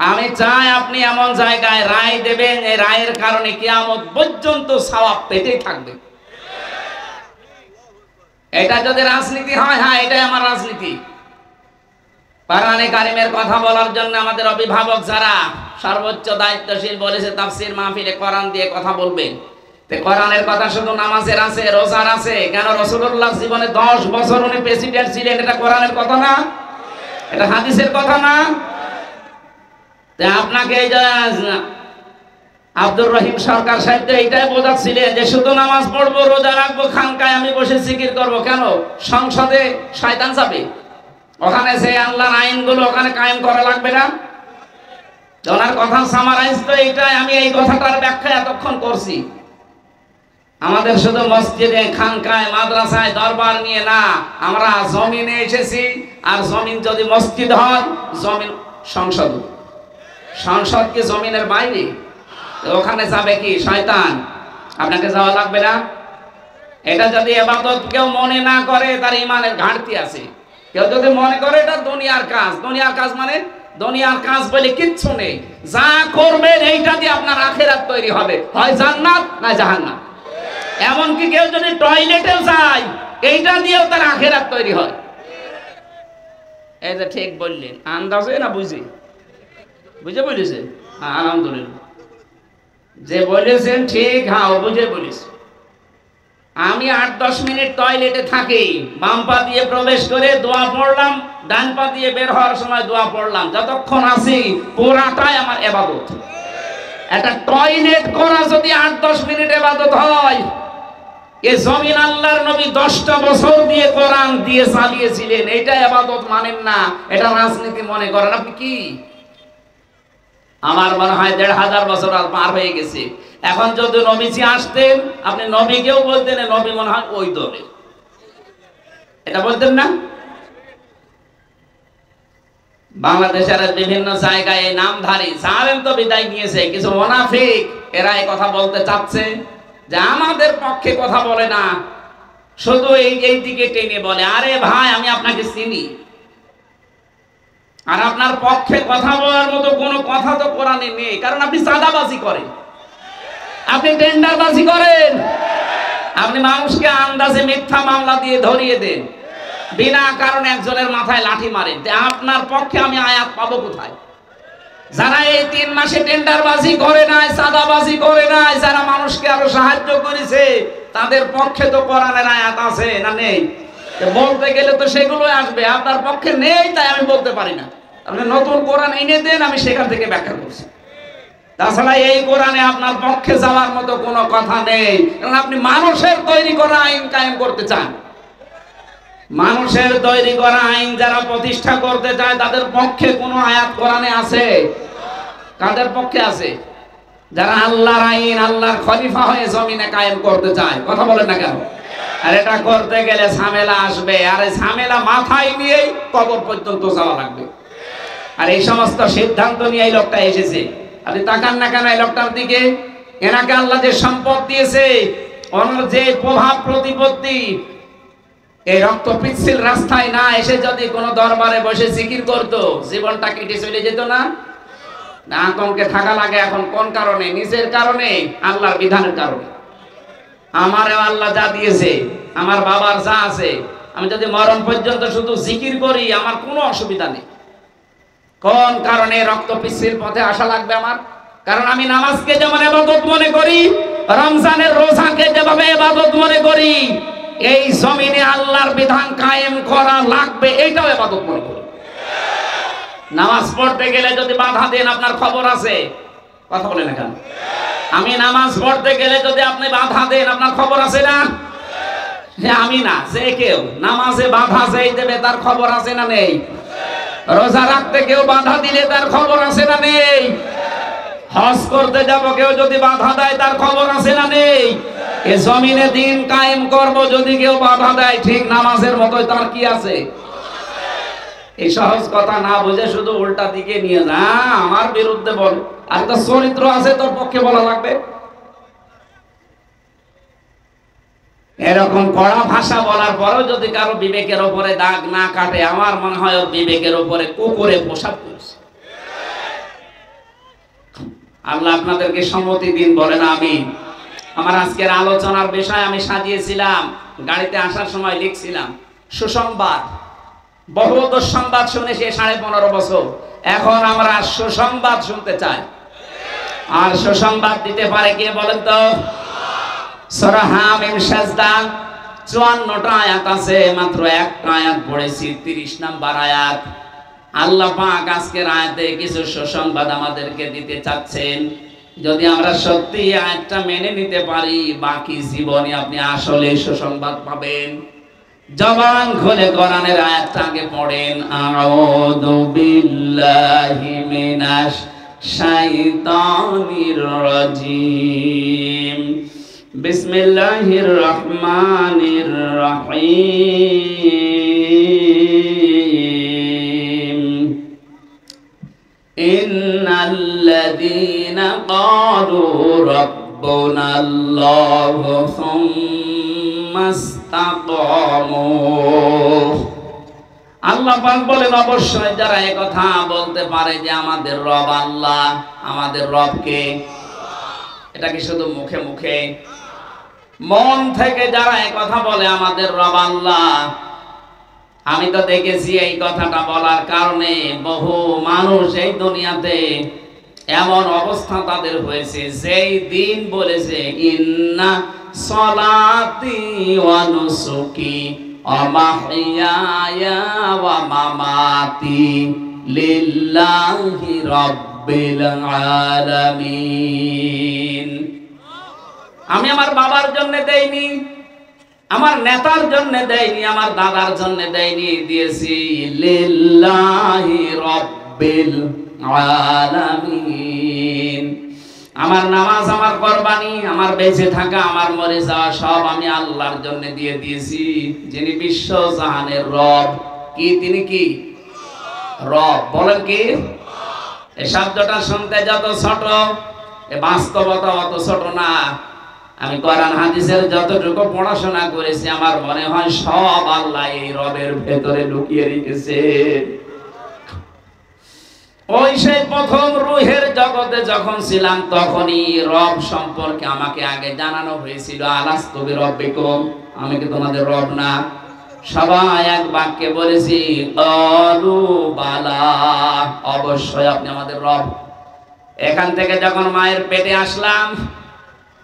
আমি চাই আপনি এমন জায়গায় রায় দেবেন, এই রায়ের কারণে কিয়ামত পর্যন্ত সওয়াব পেতেই থাকবে। এটা যদি রাজনীতি হয়, হ্যাঁ এটাই আমার রাজনীতি। কোরআনে কারিমের কথা বলার জন্য আমাদের অভিভাবক যারা সর্বোচ্চ দায়িত্বশীল বলেছে তাফসীর মাহফিলে কোরআন দিয়ে কথা বলবেন। তে কোরআনের কথা শুধু নামাজের আছে, রোজার আছে কেন? রাসূলুল্লাহ জীবনে 10 বছর উনি প্রেসিডেন্ট ছিলেন, এটা কোরআনের কথা না? এটা হাদিসের কথা না? তে আপনাকে এই যে আব্দুর রহিম সরকার সাহেব তো এইটাই বোঝাচ্ছিলেন যে শুধু নামাজ পড়বো, রোজা রাখবো, খানকায় আমি বসে জিকির করবো। কেন? সংসদে শয়তান যাবে, ওখানে যে আল্লাহর আইনগুলো ওখানে কায়েম করা লাগবে না? ওনার কথা সামারাইজ তো এইটাই। আমি এই কথাটার ব্যাখ্যা এতক্ষণ করছি। আমাদের শুধু মসজিদে, খানকায়, মাদ্রাসায়, দরবার নিয়ে না, আমরা জমিনে এসেছি। আর জমিন যদি মসজিদ হয়, জমিন সংসদ। সংসদ কি জমিনের বাইরে? ওখানে যাবে কি শয়তান? আপনাকে যাওয়া লাগবে না। এটা যদি ইবাদত কেউ মনে না করে, তার ঈমানের ঘাটতি আছে। কেউ যদি মনে করে এটা দুনিয়ার কাজ, দুনিয়ার কাজ মানে দুনিয়ার কাজ বলে কিচ্ছু নেই। যা করবেন এইটা দিয়ে আপনার আখিরাত তৈরি হবে, হয় জান্নাত না জাহান্নাম। এমনকি কেউ যদি টয়লেটেও যায়, এইটা দিয়েও তার আখিরাত তৈরি হয়। এই যে ঠিক বললেন, আন্দাজে না বুঝে? বুঝে বলেছে? হ্যাঁ আলহামদুলিল্লাহ। যে বলেছেন ঠিক, হ্যাঁ ও বুঝে বলিস। আমি 8-10 মিনিট টয়লেটে থাকি, বাম পা দিয়ে প্রবেশ করে দোয়া পড়লাম, ডান পা দিয়ে বের হওয়ার সময় দোয়া পড়লাম। যতক্ষণ আছি পুরাটাই আমার ইবাদত। একটা টয়লেট করা যদি 8-10 মিনিট ইবাদত হয়, এই জমিন আল্লাহর নবী 10টা বছর দিয়ে কোরআন দিয়ে চালিয়েছিলেন। এইটা ইবাদত মানেন না, এটা রাজনীতি মনে করেন। আপনি কি? আমার মনে হয় 1500 বছর আর পার হয়ে গেছে। এখন যদি নবীজি আসতেন, আপনি নবীকেও বলতেন নবী মনে হয় ওই দলে, এটা বলতেন না? বাংলাদেশের বিভিন্ন জায়গায় এই নামধারী জালেম তো বিদায় নিয়েছে, কিছু মুনাফিক এরা এই কথা বলতে চাচ্ছে যে আমাদের পক্ষে কথা বলে না, শুধু এই দিকে টেনে বলে। আরে ভাই, আমি আপনাকে চিনি, আর আপনার পক্ষে কথা বলার মতো কোনো কথা তো কোরআনে নেই। কারণ আপনি চাঁদাবাজি করেন, আপনি টেন্ডারবাজি করেন, আপনি মানুষকে আন্দাজে মিথ্যা মামলা দিয়ে ধরিয়ে দেন, বিনা কারণে একজনের মাথায় লাঠি মারেন। আপনার পক্ষে আমি আয়াত পাবো কোথায়? যারা এই 3 মাসে টেন্ডারবাজি করে নাই, চাঁদাবাজি করে নাই, যারা মানুষকে আরো সাহায্য করেছে, তাদের পক্ষে তো কোরআনের আয়াত আছে না নেই? বলতে গেলে তো সেগুলোই আসবে। আপনার পক্ষে নেই, তাই আমি বলতে পারি না। আপনি নতুন কোরআন এনে দেন, আমি সেখান থেকে ব্যাখ্যা করছি। তাছাড়া এই কোরআনে আপনার পক্ষে যাওয়ার মতো কোনো কথা নেই। কারণ আপনি মানুষের তৈরি করা আইন কায়েম করতে চান। মানুষের তৈরি করা আইন যারা প্রতিষ্ঠা করতে চায়, তাদের পক্ষে কোনো আয়াত কোরআনে আছে? কাদের পক্ষে আছে? যারা আল্লাহর আইন, আল্লাহর খলিফা হয়ে জমিনে কায়েম করতে চায়। কথা বলেন না কেন? আর এটা করতে গেলে ঝামেলা আসবে, আর এই ঝামেলা মাথায় নিয়েই কবর পর্যন্ত যাওয়া লাগবে। আর এই সমস্ত সিদ্ধান্ত নিয়ে এই লোকটা এসেছে। আপনি তাকান না কেন এই লোকটার দিকে? এনাকে আল্লাহ যে সম্পদ দিয়েছে, ওনার যে প্রভাব প্রতিপত্তি, এই রক্ত পিচ্ছিল রাস্তায় না এসে যদি কোনো দরবারে বসে জিকির করতো, জীবনটা কেটে চলে যেত না? না আতঙ্কে থাকা লাগে এখন। কোন কারণে? নিজের কারণে, আল্লাহর বিধানের কারণে। আমারও আল্লাহ যা দিয়েছে, আমার বাবার যা আছে, আমি যদি মরণ পর্যন্ত শুধু জিকির করি, আমার কোনো অসুবিধা নেই। কোন কারণে রক্ত পিচ্ছিল পথে আসা লাগবে আমার? কারণ আমি নামাজকে যেমন ইবাদত মনে করি, রমজানের রোজাকে যেভাবে ইবাদত মনে করি, এই জমিনে আল্লাহর বিধান কায়েম করা লাগবে, এইটাও ইবাদত মনে করি। নামাজ পড়তে গেলে যদি বাধা দেন আপনার খবর আছে? কথা বলেন না কেন? আমি নামাজ পড়তে গেলে যদি আপনি বাধা দেন আপনার খবর আছে না? আমি না, যে কেউ নামাজে বাধা যেই দেবে তার খবর আছে না নেই? রোজা রাখতে কেউ বাধা দিলে তার খবর আছে না নেই? হজ করতে যাব কেউ যদি বাধা দেয় তার খবর আছে না নেই? এ জমিনে দিন কায়েম করব যদি কেউ বাধা দেয় ঠিক নামাজের মতোই তার কি আছে? এই সহজ কথা না বুঝে শুধু উল্টা দিকে নিয়ে যা, আমার বিরুদ্ধে বল, আর তো চরিত্র আছে তোর পক্ষে বলা লাগবে। এরকম কড়া ভাষা বলার পরেও যদি কারো বিবেকের উপরে দাগ না কাটে, আমার মনে হয় ওর বিবেকের উপরে কুকুরে পোশাক করেছে। আল্লাহ আপনাদেরকে সম্মতি দিন, বলেন আমিন। আমার আজকের আলোচনার বিষয় আমি সাজিয়েছিলাম, গাড়িতে আসার সময় লিখছিলাম সুসংবাদ। বহু দুঃসংবাদ শুনেছি 15.5 বছর, এখন আমরা সুসংবাদ শুনতে চাই। আর সুসংবাদ দিতে পারে কে বলেন তো? সূরা হামিম সাজদা 54টা আয়াত আছে, মাত্র একটা আয়াত পড়েছি, 30 নাম্বার আয়াত। আল্লাহ পাক আজকের আয়াতে কিছু সুসংবাদ আমাদেরকে দিতে চাচ্ছেন। যদি আমরা সত্যি আয়াতটা মেনে নিতে পারি, বাকি জীবনে আপনি আসলে সুসংবাদ পাবেন। জবান খুলে কোরআনের আয়াতটা আগে পড়েন। আউযু বিল্লাহি মিনাশ শাইতানির রাজিম। বিসমিল্লাহির রহমানির রহিম। ইন্নাল্লাযীনা ক্বালু রাব্বুনাল্লাহু সুম্মা ইসতাকামু। আল্লাহ পাক বলেন অবশ্যই যারা এই কথা বলতে পারে যে আমাদের রব আল্লাহ, আমাদের রবকে, এটা কি শুধু মুখে মুখে? মন থেকে যারা এই কথা বলে আমাদের রব আল্লাহ, আমি তো দেখেছি এই কথাটা বলার কারণে বহু মানুষ এই দুনিয়াতে এমন অবস্থা তাদের হয়েছে, যেই দিন বলেছে ইন্না সলাতি ওয়া নুসুকি ওয়া মাহইয়ায়া ওয়া মামাতি লিল্লাহি রাব্বিল আলামিন। আমি আমার বাবার জন্য দেইনি, আমার নেতার জন্য দেইনি, আমার দাদার জন্য দেইনি, দিয়েছি লিল্লাহি রাব্বিল আলামিন। আমার নামাজ, আমার কুরবানি, আমার বেঁচে থাকা, আমার মরে যাওয়া সব আমি আল্লাহর জন্য দিয়ে দিয়েছি, যিনি বিশ্ব জাহানের রব। কি তিনি? কি রব? বলেন কি? এই শব্দটা শুনতে যত ছোট, এ বাস্তবতা অত ছোট না। আমি কোরআন হাদিসের যতটুকু পড়াশোনা করেছি, আমার মনে হয় সব আল্লাহ এই রবের ভেতরে লুকিয়ে রেখেছে। ওই সেই প্রথম রূহের জগতে যখন ছিলাম, তখনই রব সম্পর্কে আমাকে আগে জানানো হয়েছিল, আলাস্তু বিরাব্বিকুম, আমি কি তোমাদের রব না? সবাই এক বাক্যে বলেছি ক্বালু বালা, অবশ্যই আপনি আমাদের রব। এখান থেকে যখন মায়ের পেটে আসলাম,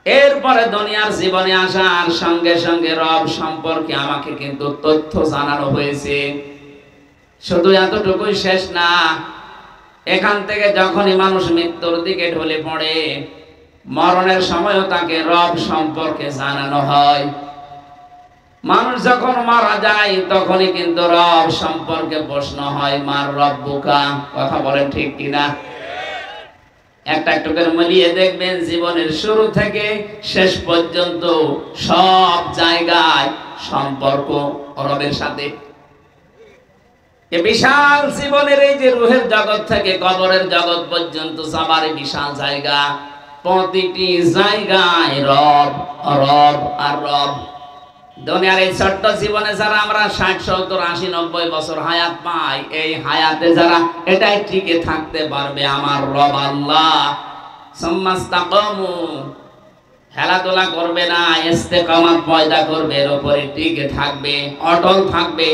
এরপরে দুনিয়ার জীবনে আসার সঙ্গে সঙ্গে রব সম্পর্কে আমাকে কিন্তু তথ্য জানানো হয়েছে। শুধু এতটুকুই শেষ না, এখান থেকে যখনই মানুষ মৃত্যুর দিকে ঢলে পড়ে, মরণের সময়ও তাকে রব সম্পর্কে জানানো হয়। মানুষ যখন মারা যায় তখনই কিন্তু রব সম্পর্কে প্রশ্ন হয়, মার রব্বুকা। কথা বলেন ঠিক কিনা? একটা একটু করে মিলিয়ে দেখবেন, জীবনের শুরু থেকে শেষ পর্যন্ত সব জায়গায় সম্পর্ক রবের সাথে। বিশাল জীবনের এই যে রূহের জগৎ থেকে কবরের জগৎ পর্যন্ত যাবার বিশাল জায়গা, প্রতিটি জায়গায় রব রব আর রব। দুনিয়ার এই ছোট্ট জীবনে যারা আমরা 60, 70, 80, 90 বছর হায়াত পাই, এই হায়াতে যারা এটাই টিকে থাকতে পারবে, আমার রব আল্লাহ, সুম্মা ইসতাকামু, খেলাধুলা করবে না, ইস্তেকামাত পয়দা করবে, এর উপরে টিকে থাকবে, অটল থাকবে,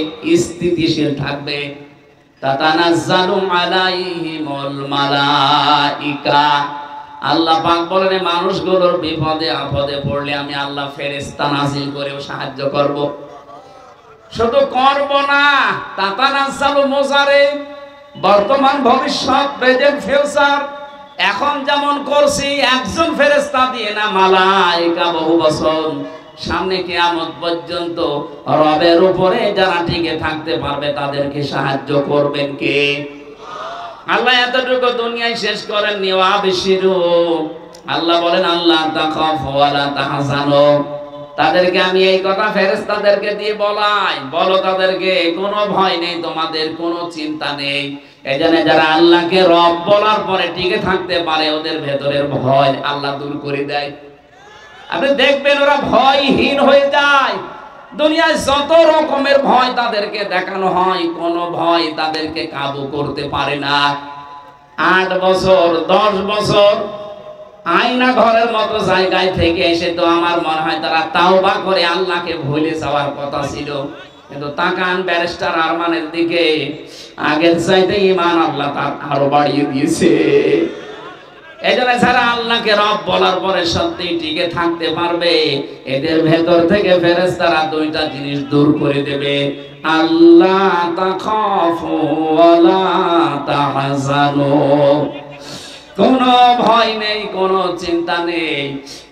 স্থিতিশীল থাকবে। তাতানাজ্জালু আলাইহিমুল মালাইকা, আল্লাহ পাক বলেন মানুষগুলোর বিপদে আপদে পড়লে আমি আল্লাহ ফেরেশতা নাজিল করেও সাহায্য করব। শুধু করব না, তাতানাজ্জালু মুজারে, বর্তমান ভবিষ্যৎ প্রেজেন্ট ফিউচার এখন যেমন করছি একজন ফেরেশতা দিয়ে না, মালায়েকা বহু বছর সামনে কিয়ামত পর্যন্ত রবের উপরে যারা টিকে থাকতে পারবে তাদেরকে সাহায্য করবেন কে? আল্লাহ এতটুকু দুনিয়ায় শেষ করেন নিওয়া বিশিরু। আল্লাহ বলেন আল্লাহ তাখাফু ওয়ালা তাহজানু। তাদেরকে আমি এই কথা ফেরেশতাদেরকে দিয়ে বলাই, বলো তাদেরকে কোনো ভয় নেই, তোমাদের কোনো চিন্তা নেই। এজন্য যারা আল্লাহকে রব বলার পরে টিকে থাকতে পারে ওদের ভেতরের ভয় আল্লাহ দূর করে দেয়। আপনি দেখবেন ওরা ভয়হীন হয়ে যায়। দুনিয়ায় যত রকমের ভয় তাদেরকে দেখানো হয়, কোনো ভয় তাদেরকে কাবু করতে পারে না। 8 বছর 10 বছর আয়না ঘরের মতো জায়গায় থেকে এসে তো আমার মনে হয় তারা তাওবা করে আল্লাহকে ভুলে যাওয়ার কথা ছিল। কিন্তু তাকান ব্যারিস্টার আরমানের দিকে, আগের চাইতে ঈমান আল্লাহ তার আরো বাড়িয়ে দিয়েছে। এজন্য যারা আল্লাহকে রব বলার পরে সত্যি টিকে থাকতে পারবে এদের ভেতর থেকে ফেরেশতারা দুইটা জিনিস দূর করে দেবে, আল্লাহ তাখাফু ওয়ালা তাহজানু। কোনো ভয় নেই, কোনো চিন্তা নেই।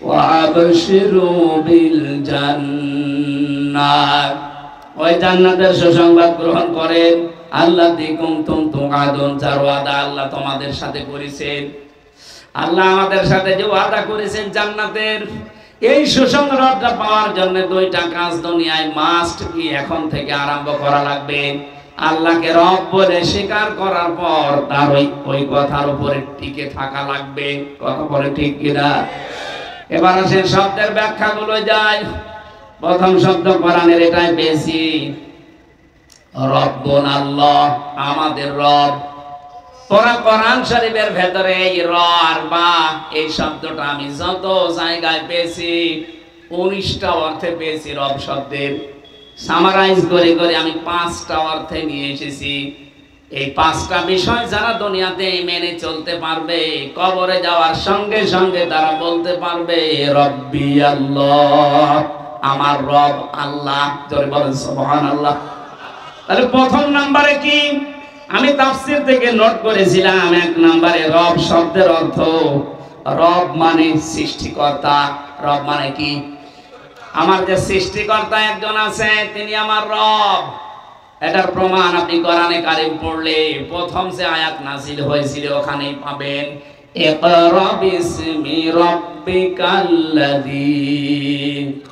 ওয়াবশিরু বিল জান্নাত, ওই জান্নাতের সুসংবাদ গ্রহণ করেন। আল্লাযী কুনতুম তুআদুন, যার ওয়াদা আল্লাহ তোমাদের সাথে করেছেন। আল্লাহ আমাদের সাথে যে ওয়াদা করেছেন জান্নাতের, এই সুসংবাদটা পাওয়ার জন্য দুইটা কাজ দুনিয়ায় মাস্ট কি এখন থেকে আরম্ভ করা লাগবে। আল্লাহকে রব বলে স্বীকার করার পর তার ওই কথার উপরে টিকে থাকা লাগবে। কথা বলে ঠিক কিনা? এবার আসেন শব্দের ব্যাখ্যাগুলো যায়। প্রথম শব্দ কোরআনের এটাই বেশি, রব্বুন আল্লাহ, আমাদের রব। কোরআন শরীফের ভেতরে এই র আর বা এই শব্দটা আমি যত জায়গায় পেয়েছি 19টা অর্থে পেয়েছি। রব শব্দের সামারাইজ করে করে আমি 5টা অর্থে নিয়ে এসেছি। এই 5টা বিষয় যারা দুনিয়াতে মেনে চলতে পারবে কবরে যাওয়ার সঙ্গে সঙ্গে তারা বলতে পারবে রব্বি আল্লাহ, আমার রব আল্লাহ। জোরে বলেন সুবহানাল্লাহ। তাহলে প্রথম নম্বরে কি আমি তাফসীর থেকে নোট করেছিলাম, 1 নম্বরে রব শব্দের অর্থ, রব মানে সৃষ্টিকর্তা। রব মানে কি? আমার যে সৃষ্টিকর্তা একজন আছে তিনি আমার রব। এটার প্রমাণ আপনি কোরআনে কারীম পড়লে প্রথম যে আয়াত নাযিল হয়েছিল ওখানেই পাবেন, ইকরা বিসমি রাব্বিকাল্লাযী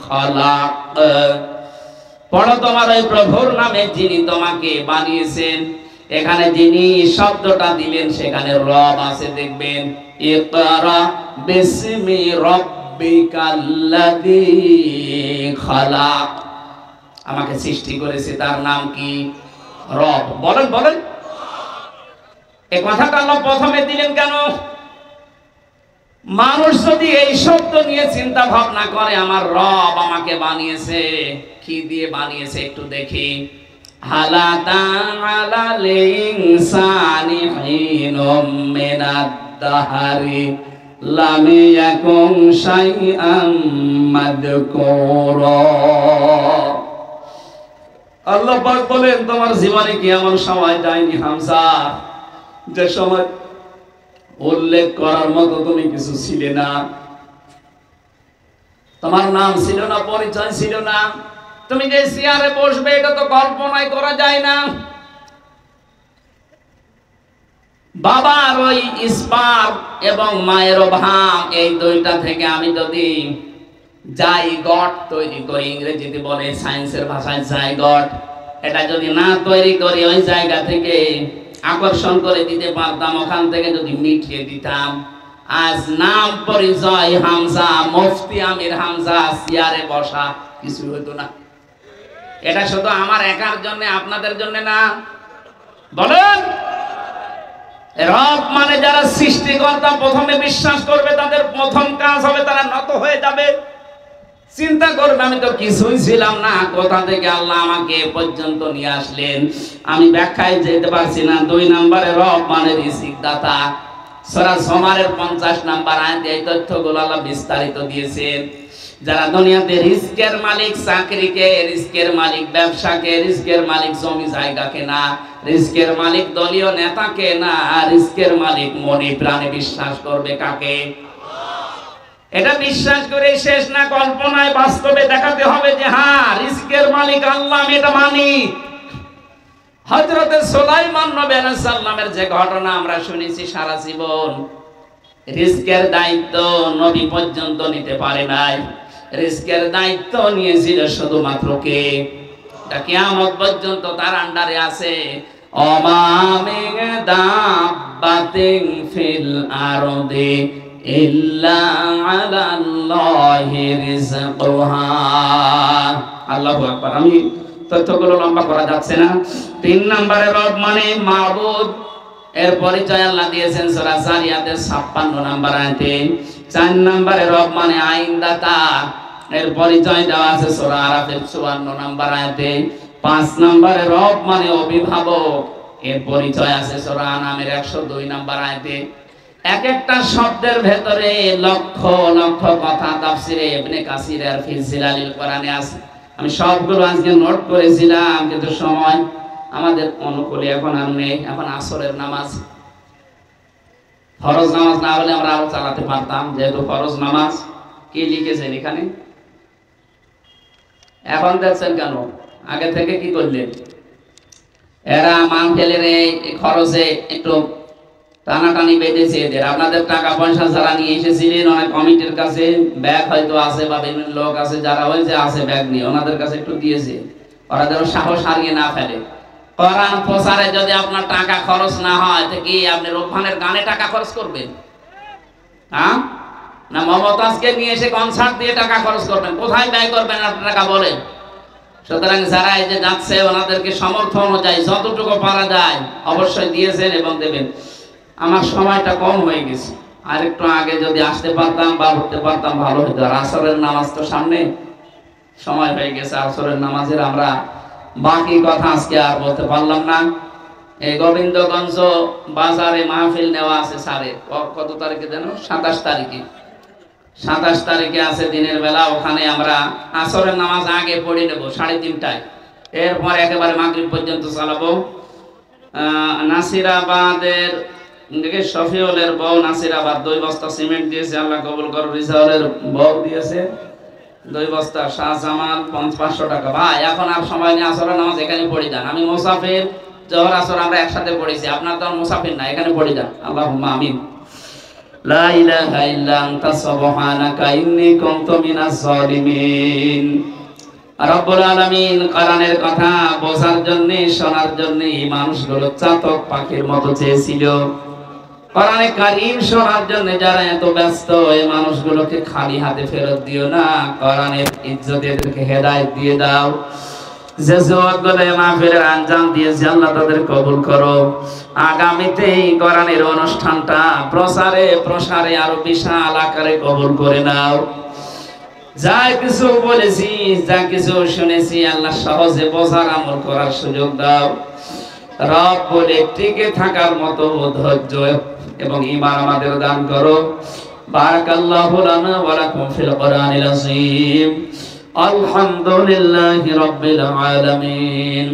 খালাক। পড়ো তোমার ওই প্রভুর নামে যিনি তোমাকে বানিয়েছেন। এখানে যিনি শব্দটা দিলেন সেখানে রব আছে, দেখবেন ইকরা বিসমি রাব্বিকাল্লাযী খালাক। আমাকে সৃষ্টি করেছে তার নাম কি? রব। বলেন বলেন, এই কথাটা আল্লাহ প্রথমে দিলেন কেন? মানুষ যদি এই শব্দ নিয়ে চিন্তা ভাবনা করে আমার রব আমাকে বানিয়েছে, কি দিয়ে বানিয়েছে একটু দেখি। হালাতান আলাল ইনসানি হিনুম মিনাদ দাহরি লাম ইয়াকুন শাইআম মাযকুরা। আল্লাহ পাক বলেন তোমার জীবনে কি এমন সময় যায়নি হামজা যে সময় উল্লেখ করার মতো তুমি কিছু ছিলে না, তোমার নাম ছিল না, পরিচয় ছিল না, তুমি যে চেয়ারে বসবে এটা তো কল্পনাই করা যায় না। বাবার ওই স্পার্ম এবং মায়ের ভাম এই দুইটা থেকে আমি যদি জাইগট তৈরি করি, ইংরেজিতে বলে সায়েন্সের ভাষায় জাইগট, এটা যদি না তৈরি করি ওই জায়গা থেকে আকর্ষণ করে দিতে পারতাম, ওখান থেকে যদি মিটিয়ে দিতাম, আজ নাম পরিচয় হামজা, মুফতি আমির হামজা, চেয়ারে বসা কিছু হতো না। এটা শুধু আমার একার জন্য, আপনাদের জন্য না। বলেন, রব মানে যারা সৃষ্টিকর্তা প্রথমে বিশ্বাস করবে তাদের প্রথম কাজ হবে তারা নত হয়ে যাবে, চিন্তা করবে আমি তো কিছুই ছিলাম না, কোথা থেকে আল্লাহ আমাকে এ পর্যন্ত নিয়ে আসলেন, আমি ব্যাখ্যায় যেতে পারছি না। 2 নম্বরে রব মানে রিজিক দাতা। সূরা জুমারের 50 নম্বর আয়াতে এই তথ্যগুলো আল্লাহ বিস্তারিত দিয়েছেন। যারা দুনিয়াতে রিজকের মালিক চাকরিকে, রিজকের মালিক ব্যবসাকে, রিজকের মালিক জমি জায়গাকে না, রিজকের মালিক দলীয় নেতাকে না, রিজকের মালিক মনে প্রাণে বিশ্বাস করবে কাকে? এটা বিশ্বাস করে শেষ না, কল্পনায় বাস্তবে দেখাতে হবে যে হ্যাঁ রিজকের মালিক আল্লাহ, আমি এটা মানি। হযরতে সুলাইমান নবী আলাইহিস সালামের যে ঘটনা আমরা শুনেছি সারা জীবন, রিজকের দায়িত্ব নবী পর্যন্ত নিতে পারে নাই। রিজকের দায়িত্ব নিয়েছিল শুধুমাত্র কে? এটা কিয়ামত পর্যন্ত তার আন্ডারে আছে। ওমা মিন দাব্বাতিন ফিল আরদি ইল্লা আলাল্লাহি রিজকুহা। আল্লাহু আকবার। আমি তথ্যগুলো লম্বা করা যাচ্ছে না। 3 নম্বরে রব মানে মাবুদ, এর পরিচয় আল্লাহ দিয়েছেন সূরা জারিয়াতের 56 নম্বর আয়াতে। 4 নম্বরে রব মানে আইনদাতা, এর পরিচয় দেওয়া আছে সূরা আরাফের 54 নম্বর আয়াতে। 5 নম্বরে রব মানে অভিভাবক, এর পরিচয় আছে সূরা আনামের 102 নম্বর আয়াতে। এক একটা শব্দের ভেতরে লক্ষ লক্ষ কথা তাফসিরে ইবনে কাসির আর ফি জিলালিল কোরআনে আছে। আমি সবগুলো আজকে নোট করেছিলাম, কিন্তু সময় আমাদের অনুকূলে এখন আর নেই। এখন আসরের নামাজ, ফরজ নামাজ না হলে আমরা আরো চালাতে পারতাম, যেহেতু ফরজ নামাজ। কি লিখেছেন এখানে? এখন দেখছেন কেন? আগে থেকে কি করলেন? এরা মাহফিলের এই খরচে একটু টানাটানি বেঁধেছে এদের। আপনাদের টাকা পয়সা যারা নিয়ে এসেছিলেন, অনেক কমিটির কাছে ব্যাগ হয়তো আছে, বা বিভিন্ন লোক আছে যারা হয়েছে আছে ব্যাগ নিয়ে, ওনাদের কাছে একটু দিয়েছে, ওরা যেন সাহস হারিয়ে না ফেলে। কোরআন প্রচারে যদি আপনার টাকা খরচ না হয়, তো কি আপনি রূপবানের গানে টাকা খরচ করবেন? হ্যাঁ না মমতাজকে নিয়ে এসে কনসার্ট দিয়ে টাকা খরচ করবেন? কোথায় ব্যয় করবেন আপনার টাকা বলেন? সুতরাং যারা এই যে যাচ্ছে, ওনাদেরকে সামর্থ্য অনুযায়ী যতটুকু পারা যায় অবশ্যই দিয়েছেন এবং দেবেন। আমার সময়টা কম হয়ে গেছে, আর একটু আগে যদি আসতে পারতাম বা উঠতে পারতাম ভালো হতো। আর আসরের নামাজ তো সামনে, সময় হয়ে গেছে আসরের নামাজের। আমরা বাকি কথা আজকে আর বলতে পারলাম না। এই গোবিন্দগঞ্জ বাজারে মাহফিল নেওয়া আছে স্যারে, কত তারিখে যেন? 27 তারিখে। 27 তারিখে আছে দিনের বেলা। ওখানে আমরা আসরের নামাজ আগে পড়ে নেব 3:30টায়, এরপর একেবারে মাগরিব পর্যন্ত চালাবো। নাসিরাবাদের দিকে শফিউলের বউ নাসিরাবাদ 2 বস্তা সিমেন্ট দিয়েছে, আল্লাহ কবুল করো। রিজাউলের বউ দিয়েছে 2 বস্তা। শাহজামাল 500 টাকা। ভাই এখন আর সময় নেই, আসরের নামাজ এখানে পড়ে যান। আমি মুসাফির, জোহর আসর আমরা একসাথে পড়েছি, আপনার তো মুসাফির না, এখানে পড়ে যান। আল্লাহুম্মা আমিন। লা ইলাহা ইল্লা আনতা সুবহানাকা ইন্নী কুনতু মিনাজ জালিমিন। রব্বুল আলামিন কোরআনের কথা বোঝার জন্য, শোনার জন্য এই মানুষগুলো চাতক পাখির মতো চেয়েছিল। কোরআনে কারীম শোনার জন্য যারা এত ব্যস্ত, এই মানুষগুলোকে খালি হাতে ফেরত দিও না। কোরআনের ইজ্জত এদেরকে হেদায়েত দিয়ে দাও। যে যুবকগুলো মাহফিলের আঞ্জাম দিয়েছে, আল্লাহ তাদের কবুল করো। আগামীতে এই কোরআনের অনুষ্ঠানটা প্রসারে প্রসারে আরো বিশাল আকারে কবুল করে নাও। যা কিছু বলেছি, যা কিছু শুনেছি, আল্লাহ সহজে বোঝার আমল করার সুযোগ দাও। রব বলে টিকে থাকার মতো ধৈর্য এবং ঈমান আমাদের দান করো। বারাকাল্লাহু লানা ওয়া লাকুম ফিল কোরআনিল আযীম। আলহামদুলিল্লাহি রাব্বিল আলামিন।